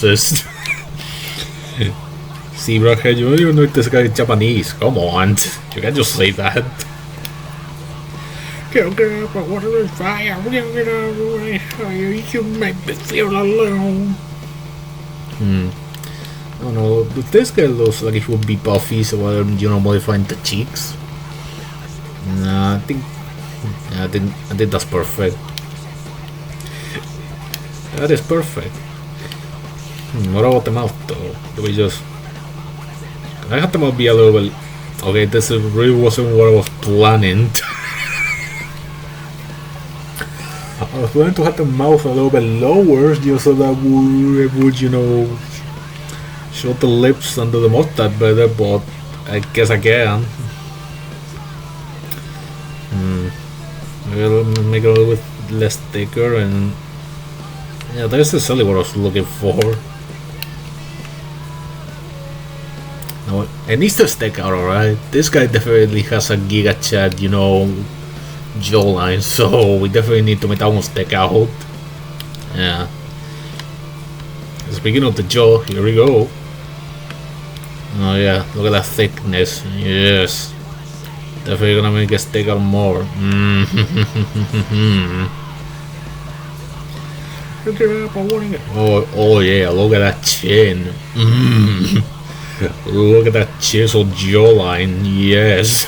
Just Zebra head, you don't even know if this guy is Japanese. Come on, you can't just say that. Can't get up, I want to fire. You make me feel alone. I don't know. This guy looks like it would be puffy, so modifying the cheeks. Nah, I think that's perfect. That is perfect. What about the mouth though? Do we just... Can I have the mouth be a little bit... Okay, this really wasn't what I was planning. I was planning to have the mouth a little bit lower just so that would show the lips under the mustache better, but I guess I can. We'll make it a little bit less thicker, and yeah, that's essentially what I was looking for. No, it needs to stick out, alright? This guy definitely has a Giga Chad, jawline, so we definitely need to make that one stick out. Yeah. Speaking of the jaw, here we go. Oh yeah, look at that thickness. Yes. Definitely gonna make it stick out more. Oh yeah, look at that chin. Look at that chiseled jawline. Yes.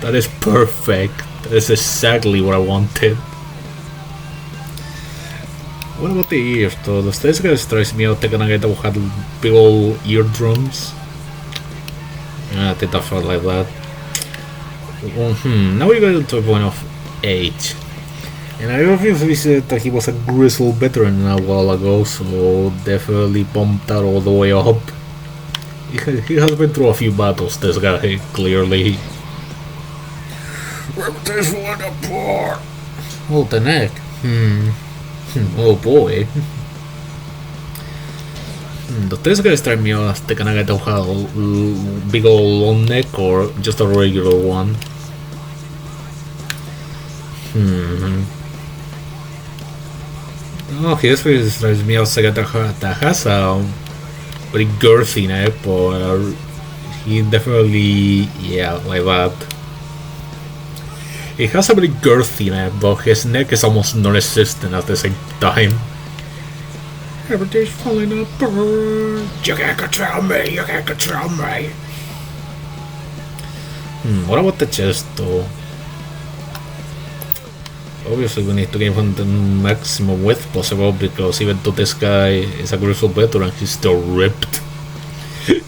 That is perfect. That is exactly what I wanted. What about the ears though? Does this guy stress me out? They're gonna get had big old eardrums. Yeah, I think that felt like that. Now we got to a point of age. And I obviously said that he was a grizzled veteran a while ago, so definitely bumped that all the way up. He has been through a few battles, this guy, clearly. Rip this one apart! Oh, the neck. Oh boy. Does this guy strike me as the kind of guy that have a big old long neck or just a regular one? Oh, he definitely strikes me as a guy that has a very girthy neck, but he definitely, yeah, like that. He has a very girthy neck, but his neck is almost non-existent at the same time. Everything's falling apart. You can't control me, you can't control me. What about the chest though? Obviously we need to give him the maximum width possible, because even though this guy is a grizzled veteran, he's still ripped.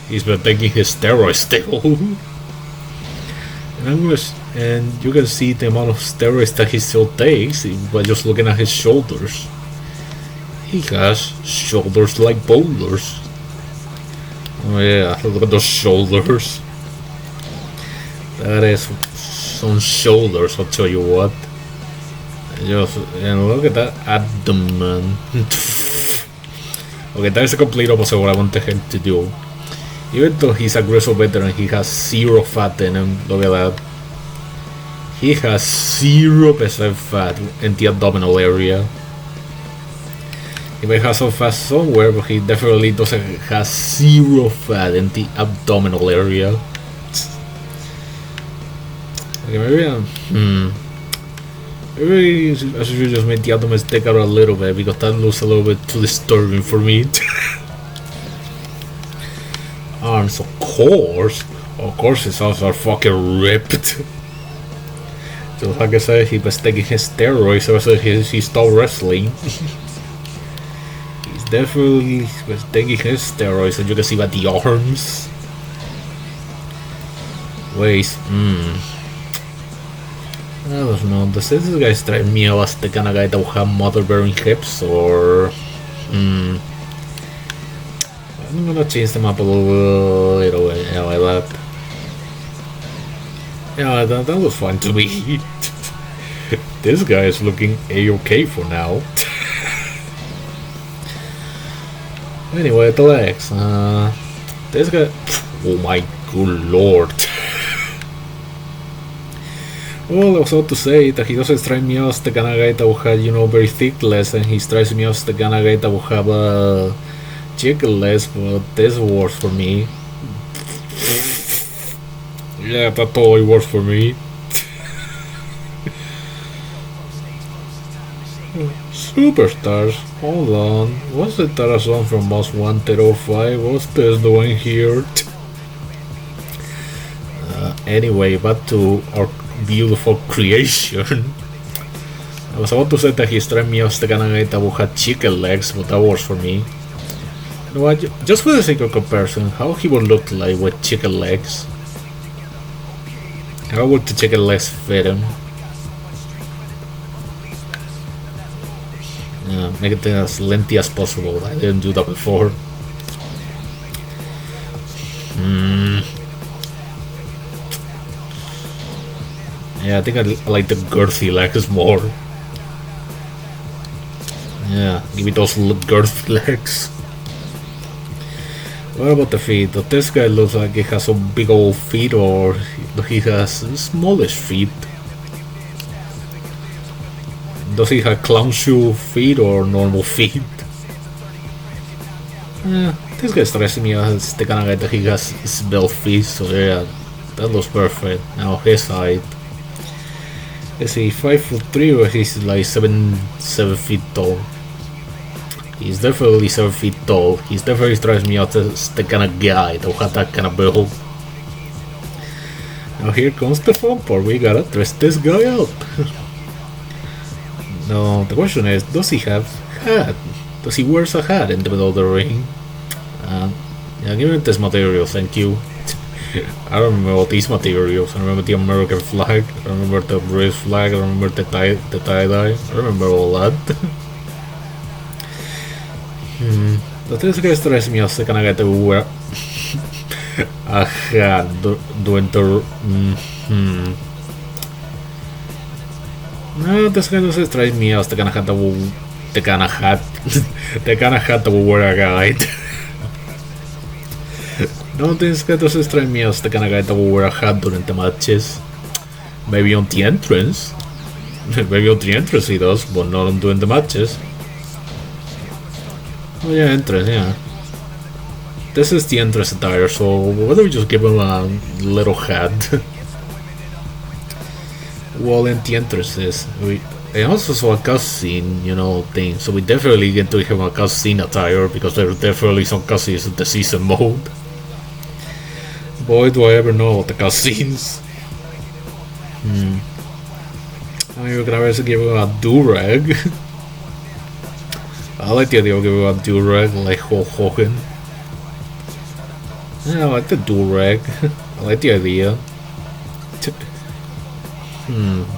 He's been taking his steroids still. And you can see the amount of steroids that he still takes by just looking at his shoulders. He has shoulders like boulders. Oh yeah, look at those shoulders. That is some shoulders, I'll tell you what. And look at that abdomen. Okay, that is the complete opposite of what I wanted him to do. Even though he's a grizzled veteran, he has zero fat in him. Look at that. He has 0% fat in the abdominal area. He may have some fat somewhere, but he definitely doesn't have 0 fat in the abdominal area. Okay, maybe maybe I should just make the abdomen stick out a little bit, because that looks a little bit too disturbing for me. Arms, of course his arms are fucking ripped. So like I said, he was taking his steroids ever since he stopped wrestling. He's definitely was taking his steroids, and you can see by the arms. Waist, I don't know, does this guy strike me as the kind of guy that will have mother-bearing hips, or... I'm gonna change them up a little bit, yeah, like that. Yeah, that was fun to me. This guy is looking a-okay for now. Anyway, the legs. This guy... Oh my good lord. Well, I was about to say that he doesn't strike me as the kind of guy that will have, very thick legs, and he strikes me as the kind of guy that will have chicken legs, but this works for me. Yeah, that totally works for me. Superstars, hold on. What's the Tarazon from Most Wanted 05? What's this doing here? Anyway, back to our beautiful creation. I was about to say that he struck me as the kind of guy that would have chicken legs, but that works for me. You know what? Just for the sake of comparison, how he would look like with chicken legs? How would the chicken legs fit him? Make it as lengthy as possible. I didn't do that before. Yeah, I think I like the girthy legs more. Yeah, give me those girthy legs. What about the feet? Does this guy looks like he has some big old feet, or he has smallish feet? Does he have clown shoe feet or normal feet? This guy strikes me as the kind of guy that he has small feet, so yeah, that looks perfect. Now his height. Is he 5'3" or he's like 7 feet tall? He's definitely 7 feet tall. He's definitely strikes me out as the kind of guy that will have that kind of build. Now here comes the fun part. We gotta dress this guy up. No, the question is, does he have hat? Does he wear a hat in the middle of the ring? Yeah, give me this material, thank you. I don't remember all these materials. I remember the American flag, I remember the British flag, I remember the tie-dye, I remember all that. But this guy strikes me as the kind of guy that will wear a hat during the... No, this guy doesn't strike me as the kind of hat that will... The kind of hat that will wear a guy. No, this guy doesn't strike me as the kind of guy that will wear a hat during the matches. Maybe on the entrance. Maybe on the entrance he does, but not during the matches. Oh yeah, entrance, yeah. This is the entrance attire, so why don't we just give him a little hat? Well, in the entrances, I also saw a cutscene, thing, so we definitely get to give him a cutscene attire, because there are definitely some cutscenes in the season mode. Boy, do I ever know about the cutscenes. I mean, we can always give him a do-rag. I like the idea of giving him a do-rag like Hulk Hogan. Yeah, I like the do-rag. I like the idea.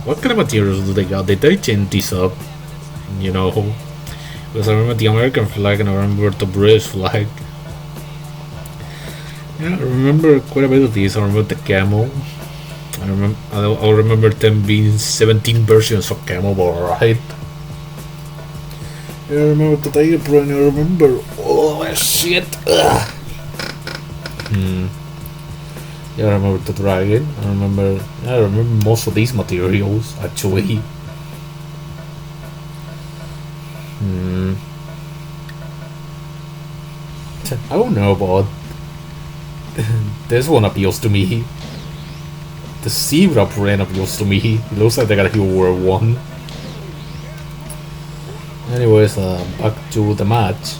What kind of materials do they got? Did they change this up? Because I remember the American flag and I remember the British flag. Yeah, I remember quite a bit of these. I remember the camo. I'll remember them being 17 versions of camo, right? Yeah, I remember the Tiger Pro, and I remember all that shit. Yeah, I remember the dragon. I remember most of these materials actually. I don't know, but this one appeals to me. The zebra print appeals to me. It looks like they got Hero World 1. Anyways, back to the match.